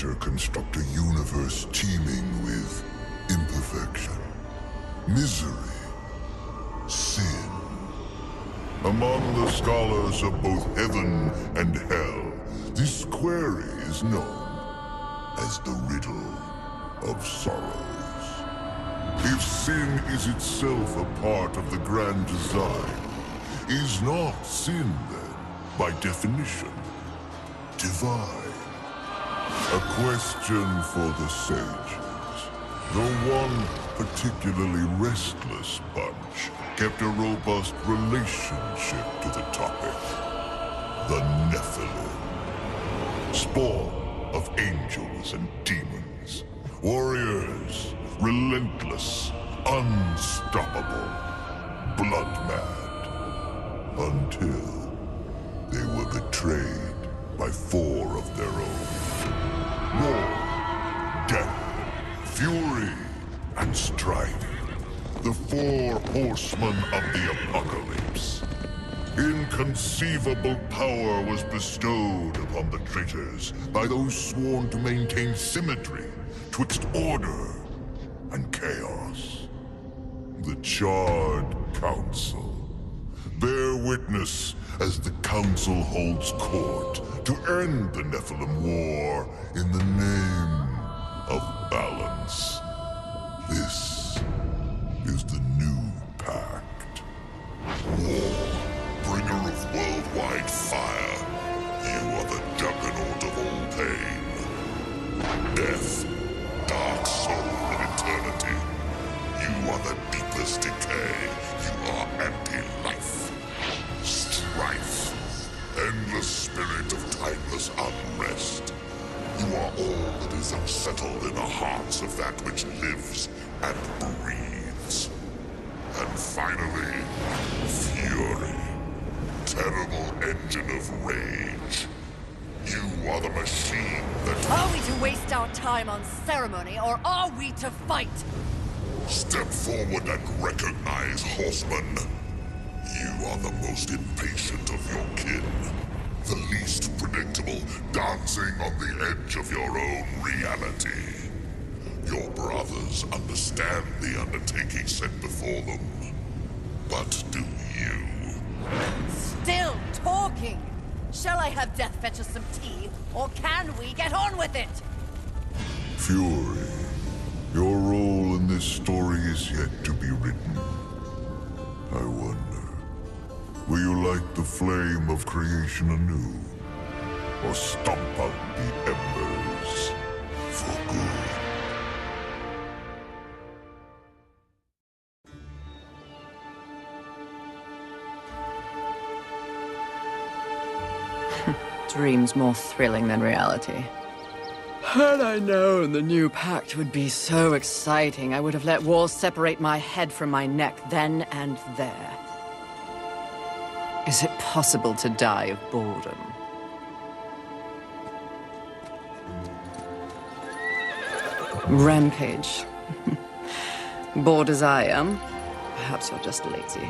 Creator construct a universe teeming with imperfection, misery, sin. Among the scholars of both heaven and hell, this query is known as the riddle of sorrows. If sin is itself a part of the grand design, is not sin then, by definition, divine? A question for the sages. Though one particularly restless bunch kept a robust relationship to the topic. The Nephilim. Spawn of angels and demons. Warriors, relentless, unstoppable, blood-mad. Until they were betrayed by 4 of their own. War, death, fury, and strife. The 4 horsemen of the apocalypse. Inconceivable power was bestowed upon the traitors by those sworn to maintain symmetry twixt order and chaos. The Charred Council. Bear witness as the Council holds court to end the Nephilim War in the name of balance. This is the new pact. War, bringer of worldwide fire. You are the juggernaut of all pain. Death, dark soul of eternity. You are the deepest decay. You are anti-life. Strife, endless spirit of timeless unrest. You are all that is unsettled in the hearts of that which lives and breathes. And finally, fury. Terrible engine of rage. You are the machine that... Are we to waste our time on ceremony, or are we to fight? Step forward and recognize, horseman. You are the most impatient of your kin. The least predictable, dancing on the edge of your own reality. Your brothers understand the undertaking set before them. But do you? Still talking! Shall I have Death fetch us some tea, or can we get on with it? Fury, your role in this story is yet to be written. I wonder, will you light the flame of creation anew? Or stomp out the embers for good? Dreams more thrilling than reality. Had I known the new pact would be so exciting, I would have let walls separate my head from my neck then and there. Is it possible to die of boredom? Rampage. Bored as I am, perhaps you're just lazy.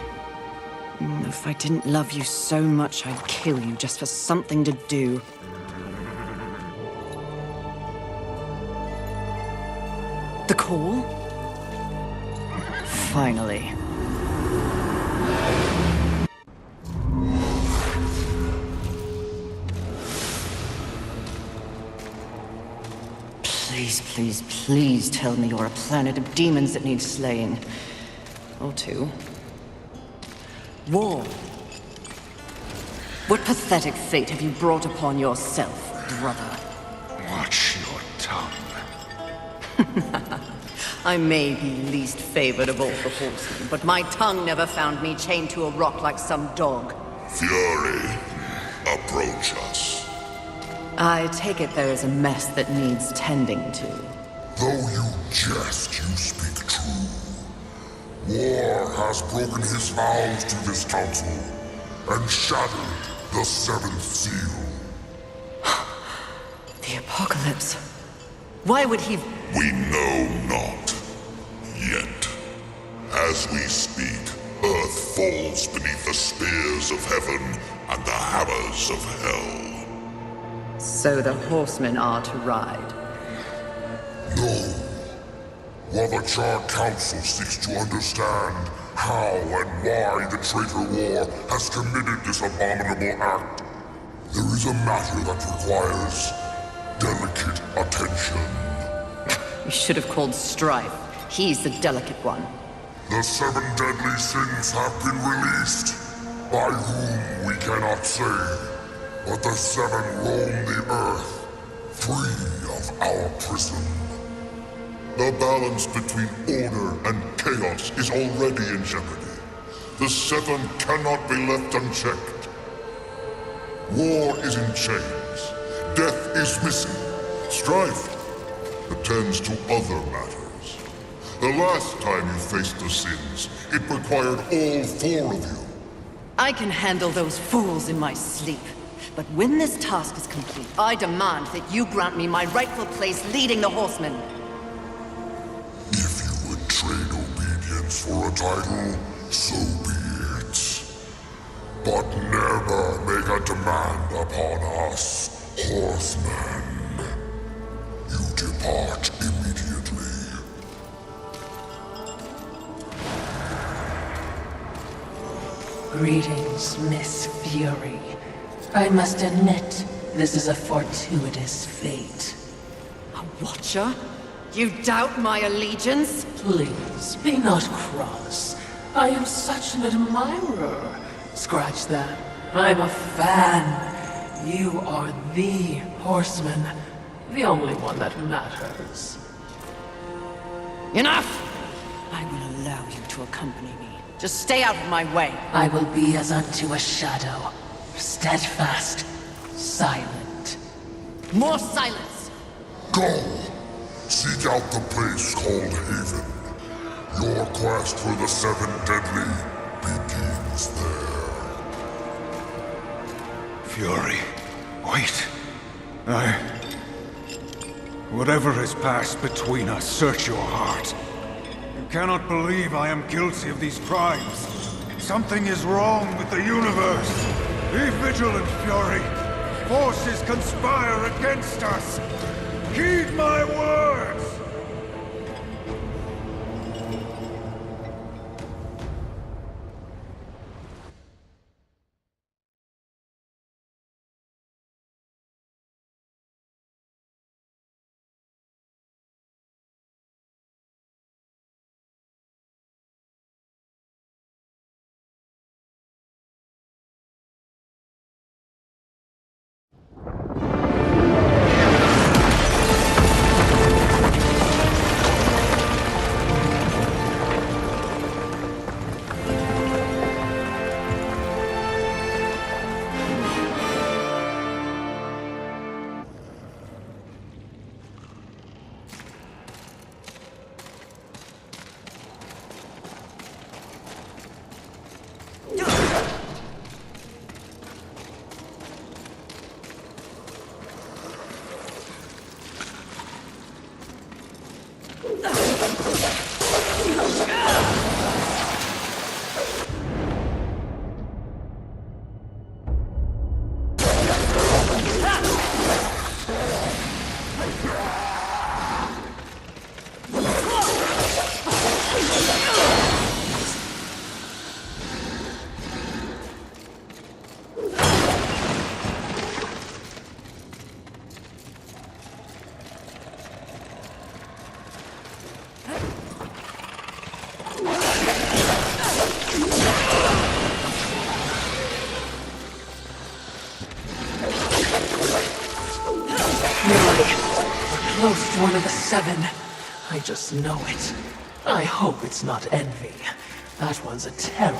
If I didn't love you so much, I'd kill you just for something to do. The call? Finally. Please, please, please tell me you're a planet of demons that needs slaying. Or 2. War. What pathetic fate have you brought upon yourself, brother? Watch your tongue. I may be least favored of all the horsemen, but my tongue never found me chained to a rock like some dog. Fury, approach us. I take it there is a mess that needs tending to. Though you jest, you speak true. War has broken his vows to this council and shattered the 7th seal. The apocalypse. Why would he... We know not. Yet. As we speak, Earth falls beneath the spears of heaven and the hammers of hell. So the horsemen are to ride. No. While the Charred Council seeks to understand how and why the traitor war has committed this abominable act, there is a matter that requires delicate attention. You should have called Strife. He's the delicate one. The 7 deadly sins have been released, by whom we cannot say, but the 7 roam the earth, free of our prison. The balance between order and chaos is already in jeopardy. The 7 cannot be left unchecked. War is in chains. Death is missing. Strife attends to other matters. The last time you faced the sins, it required all 4 of you. I can handle those fools in my sleep. But when this task is complete, I demand that you grant me my rightful place leading the Horsemen. If you would trade obedience for a title, so be it. But never make a demand upon us, Horsemen. You depart immediately. Greetings, Miss Fury. I must admit, this is a fortuitous fate. A Watcher? You doubt my allegiance? Please, be not cross. I am such an admirer. Scratch that. I'm a fan. You are the Horseman. The only one that matters. Enough! I will allow you to accompany me. Just stay out of my way. I will be as unto a shadow. Steadfast. Silent. More silence! Go! Seek out the place called Haven. Your quest for the 7 deadly begins there. Fury, wait. Whatever has passed between us, search your heart. You cannot believe I am guilty of these crimes. Something is wrong with the universe. Be vigilant, Fury. Forces conspire against us. Heed my words! Close to one of the 7. I just know it. I hope it's not envy. That one's a terror.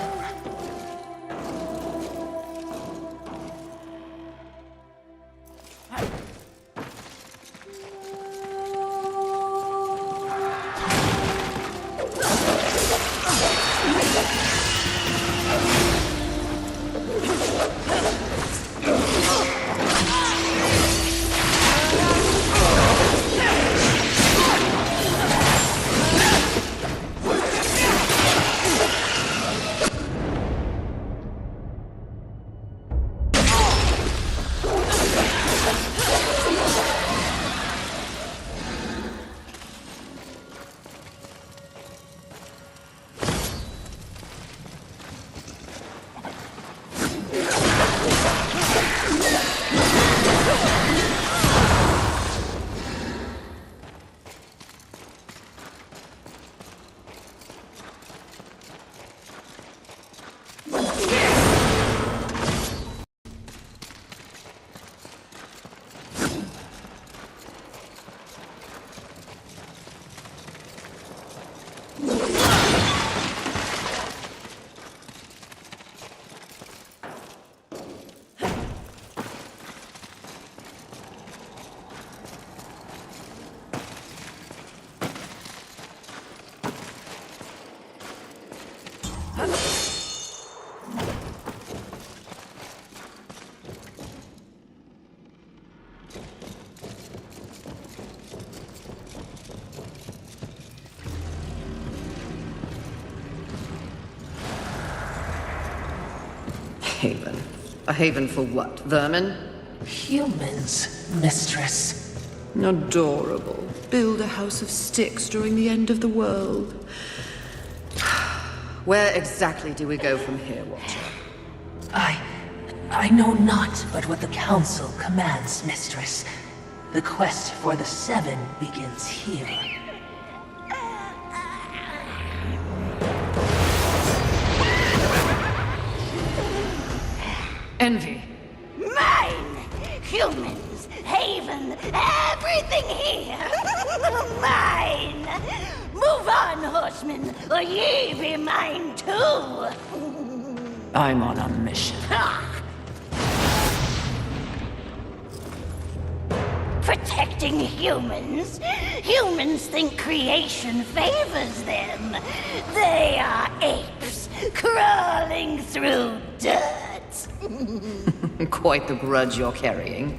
Haven. A haven for what? Vermin? Humans, mistress. Adorable. Build a house of sticks during the end of the world. Where exactly do we go from here, Watcher? I know not but what the Council commands, mistress. The quest for the Seven begins here. Envy. Mine! Humans, Haven, everything here! Mine! Move on, horsemen, or ye be mine too! I'm on a mission. Protecting humans? Humans think creation favors them. They are apes, crawling through dirt. Quite the grudge you're carrying.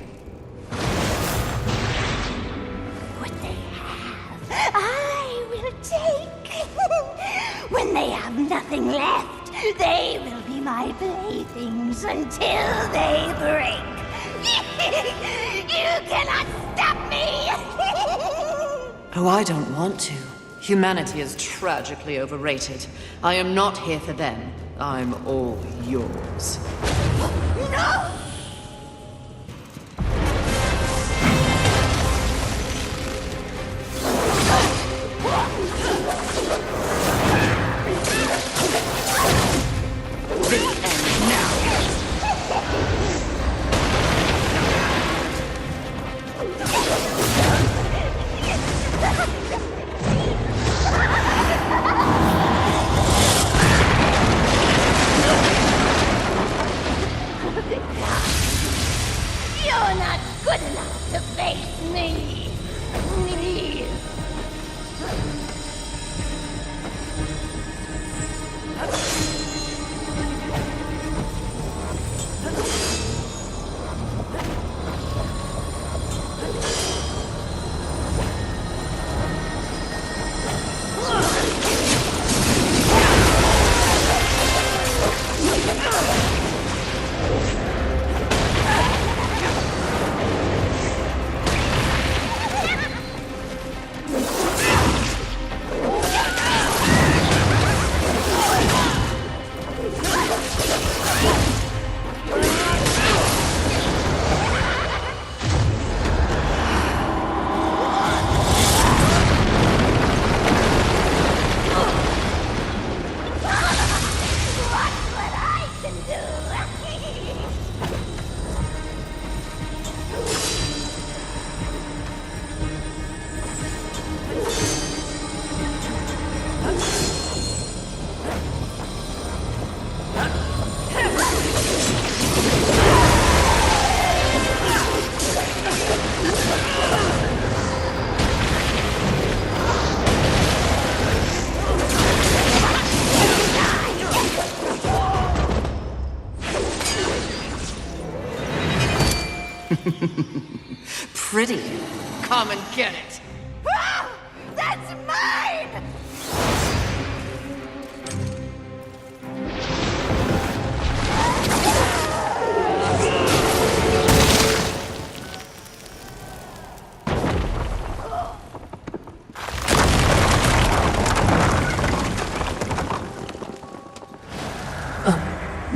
What they have, I will take. When they have nothing left, they will be my playthings until they break. You cannot stop me! Oh, I don't want to. Humanity is tragically overrated. I am not here for them. I'm all yours. No! You're not good enough to face me! Pretty. Come and get it. Ah! That's mine!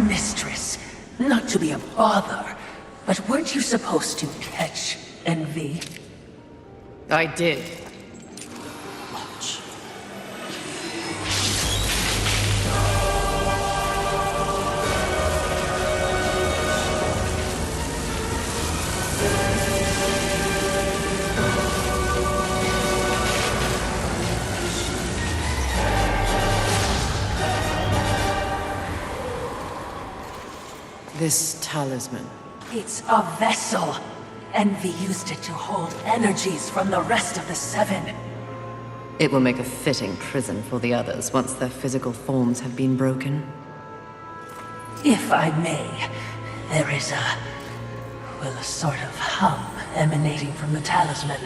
Mistress, not to be a bother, but weren't you supposed to catch Envy? I did. Watch. This talisman. It's a vessel. Envy used it to hold energies from the rest of the Seven. It will make a fitting prison for the others once their physical forms have been broken. If I may, there is a sort of hum emanating from the talisman.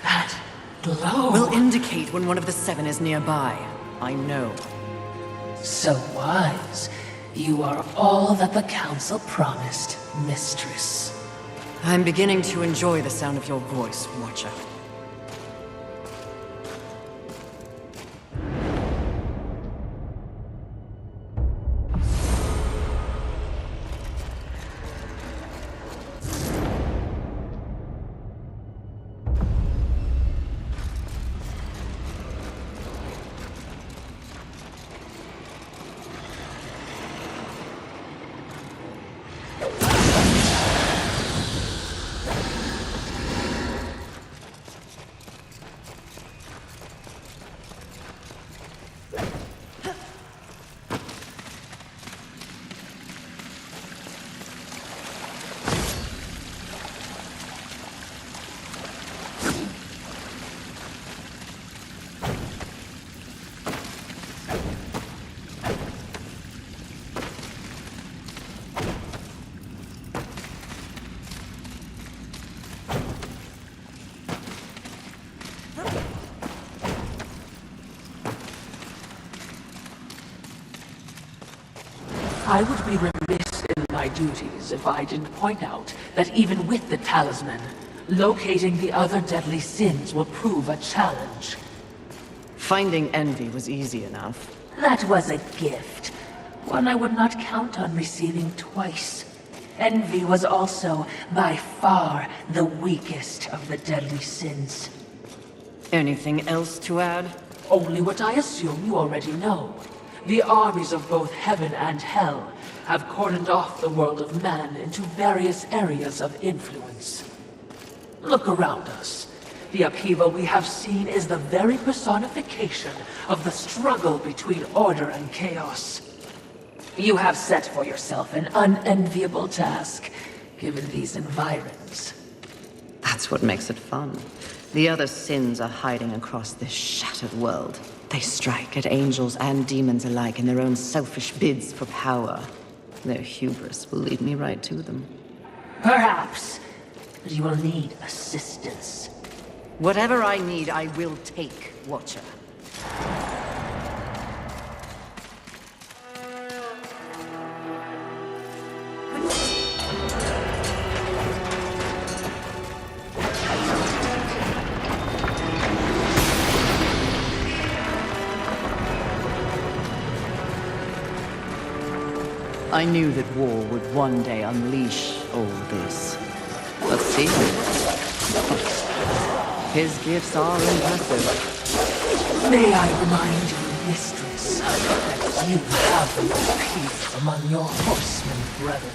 That glow... Will indicate when one of the seven is nearby. I know. So wise. You are all that the Council promised, Mistress. I'm beginning to enjoy the sound of your voice, Watcher. I would be remiss in my duties if I didn't point out that even with the talisman, locating the other deadly sins will prove a challenge. Finding envy was easy enough. That was a gift. One I would not count on receiving twice. Envy was also, by far, the weakest of the deadly sins. Anything else to add? Only what I assume you already know. The armies of both heaven and hell have cordoned off the world of man into various areas of influence. Look around us. The upheaval we have seen is the very personification of the struggle between order and chaos. You have set for yourself an unenviable task, given these environs. That's what makes it fun. The other sins are hiding across this shattered world. They strike at angels and demons alike in their own selfish bids for power. Their hubris will lead me right to them. Perhaps, but you will need assistance. Whatever I need, I will take, Watcher. I knew that war would one day unleash all this. Let's see. His gifts are impressive. May I remind you, Mistress, that you have no peace among your horsemen brethren.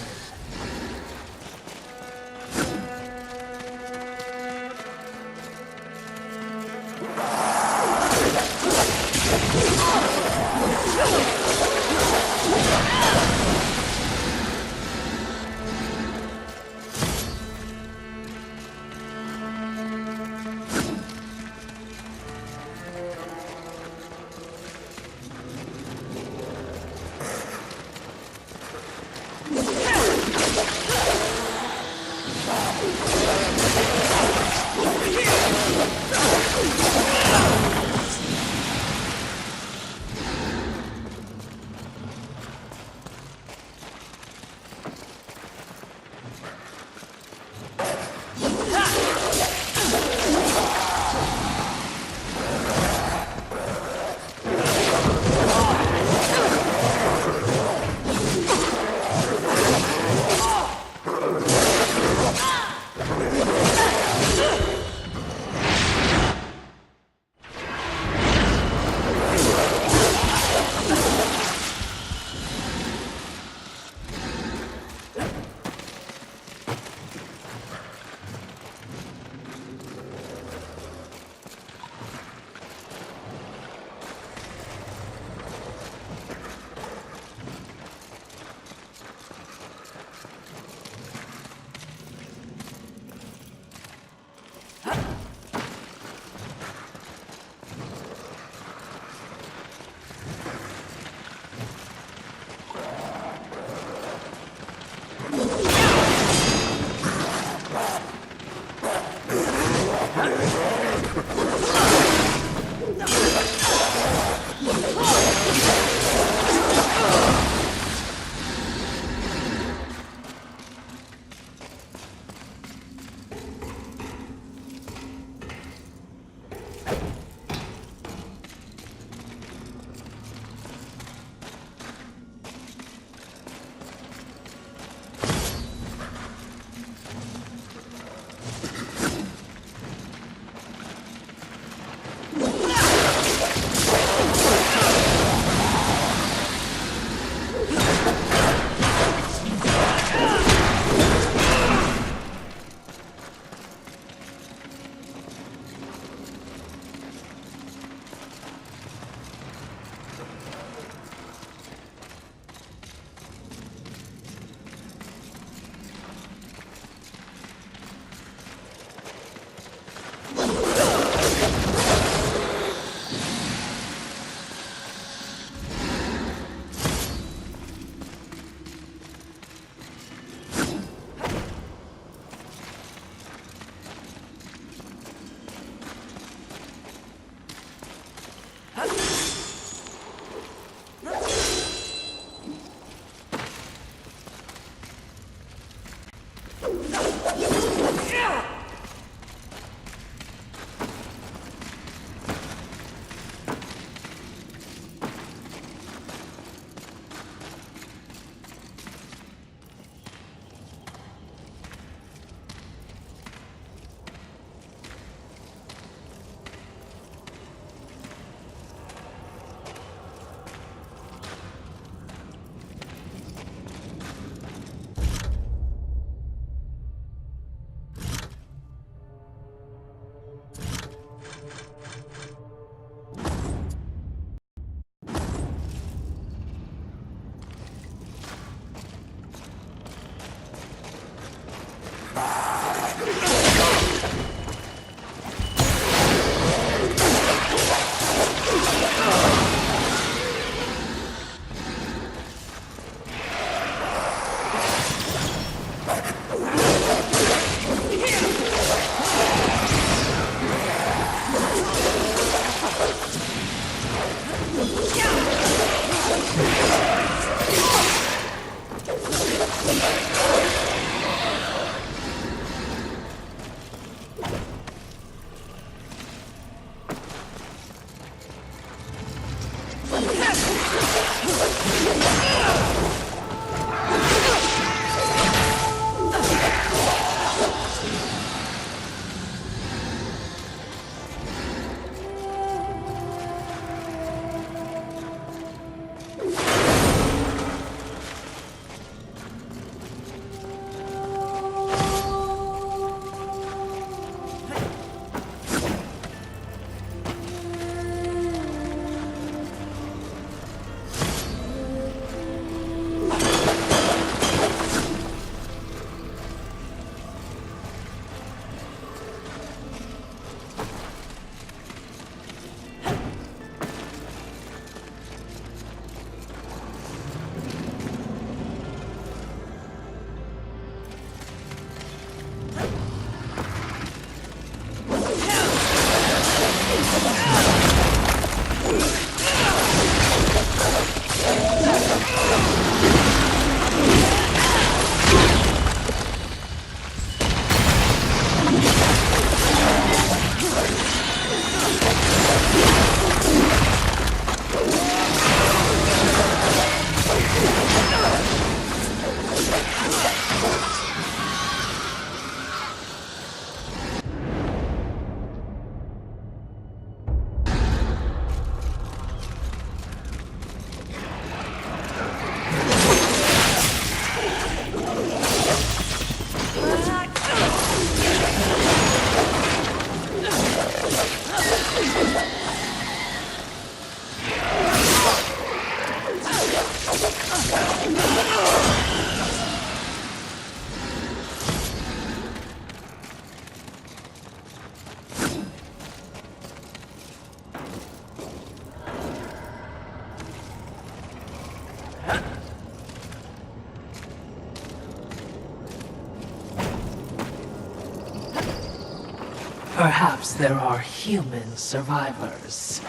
Perhaps there are human survivors.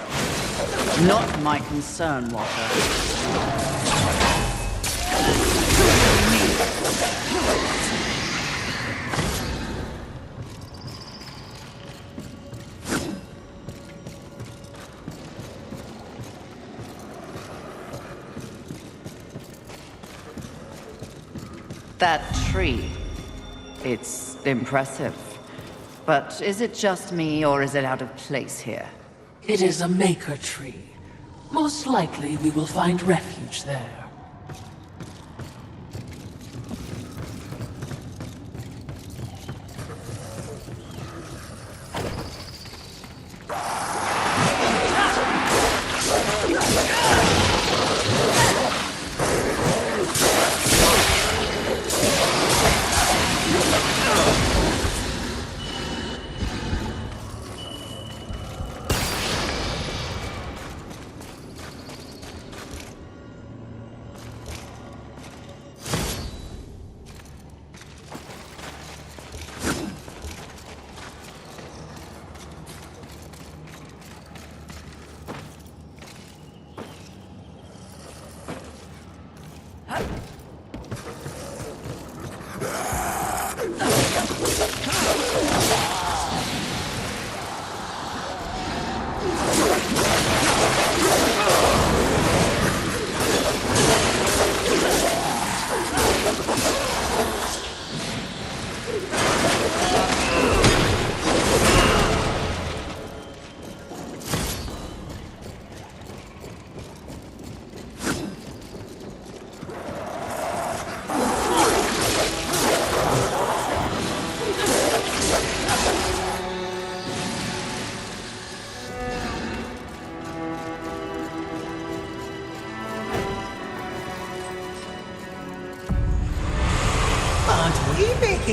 Not my concern, Walker. That tree. It's impressive. But is it just me, or is it out of place here? It is a maker tree. Most likely we will find refuge there.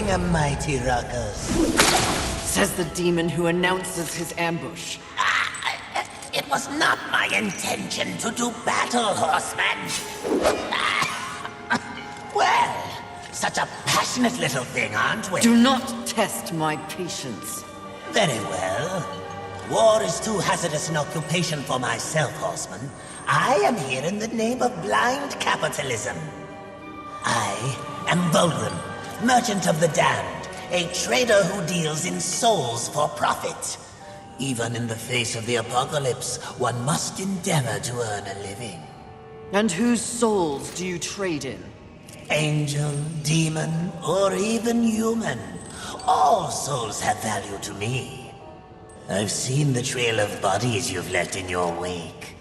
A mighty ruckus. Says the demon who announces his ambush. It was not my intention to do battle, horseman. Well, such a passionate little thing, aren't we? Do not test my patience. Very well. War is too hazardous an occupation for myself, horseman. I am here in the name of blind capitalism. I am Volgrim, Merchant of the Damned, a trader who deals in souls for profit. Even in the face of the apocalypse, one must endeavor to earn a living. And whose souls do you trade in? Angel, demon, or even human. All souls have value to me. I've seen the trail of bodies you've left in your wake.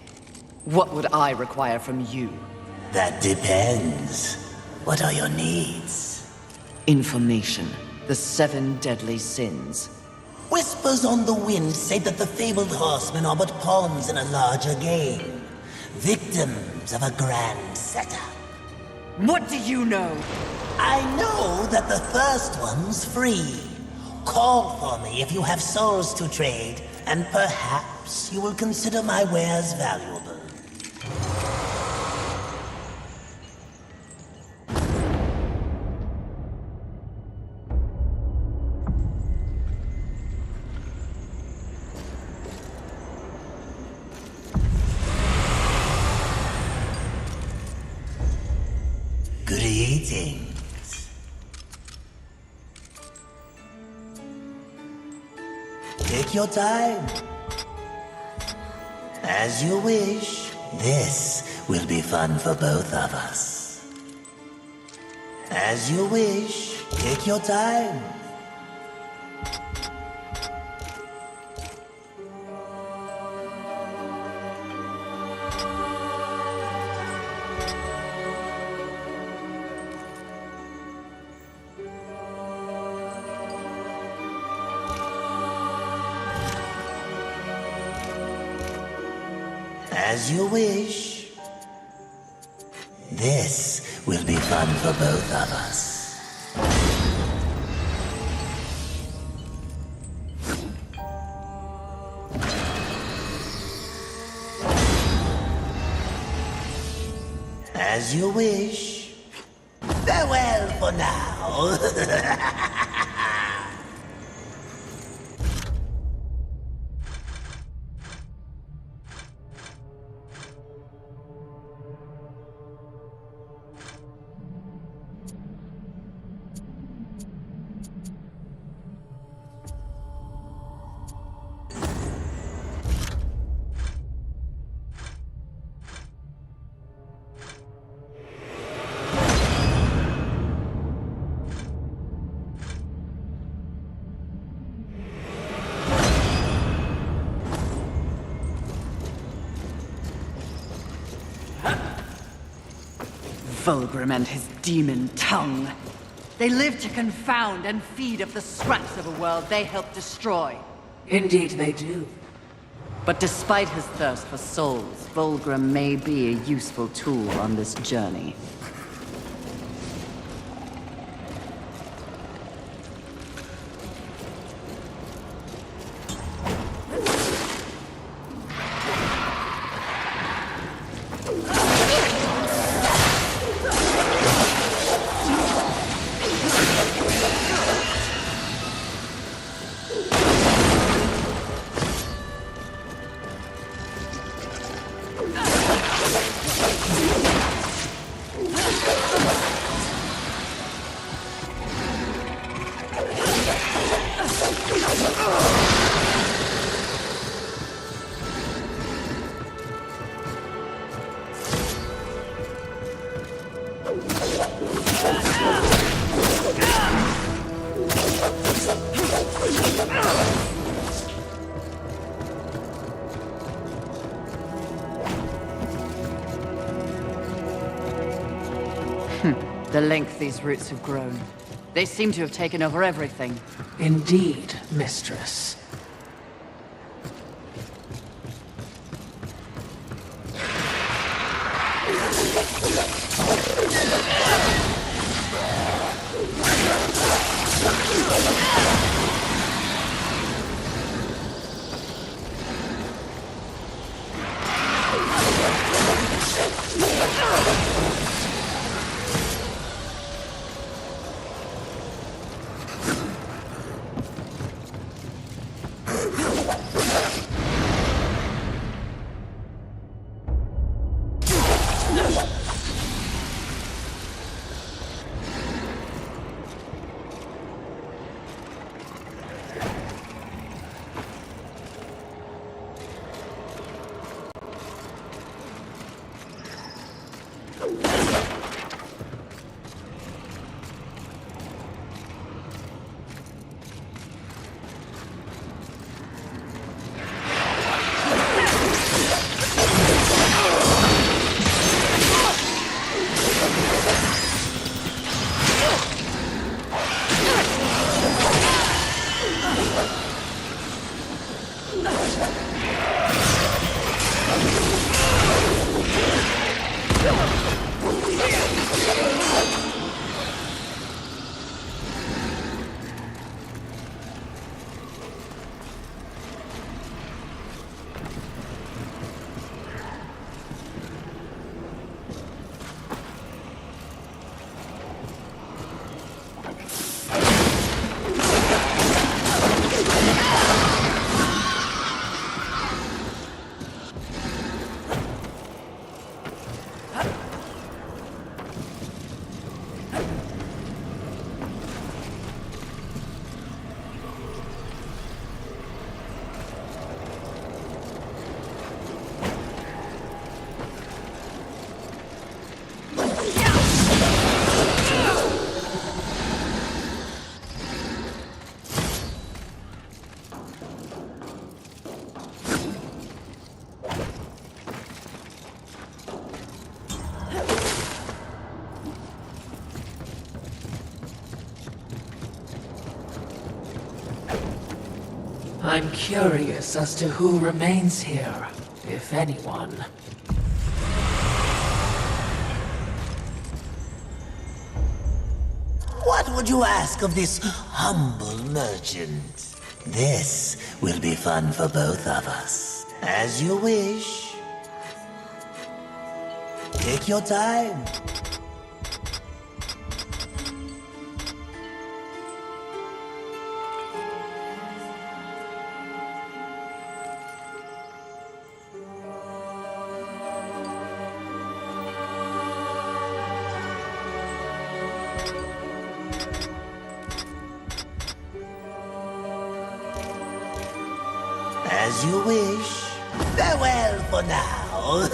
What would I require from you? That depends. What are your needs? Information. The 7 deadly sins. Whispers on the wind say that the fabled horsemen are but pawns in a larger game. Victims of a grand setup. What do you know? I know that the first one's free. Call for me if you have souls to trade, and perhaps you will consider my wares valuable. Greetings. Take your time. As you wish. This will be fun for both of us. As you wish. Take your time. As you wish. This will be fun for both of us. As you wish. Farewell for now. Fulgrim and his demon tongue. They live to confound and feed off the scraps of a world they helped destroy. Indeed they do. But despite his thirst for souls, Fulgrim may be a useful tool on this journey. The length these roots have grown. They seem to have taken over everything. Indeed, mistress. I'm curious as to who remains here, if anyone. What would you ask of this humble merchant? This will be fun for both of us. As you wish. Take your time. As you wish. Farewell for now.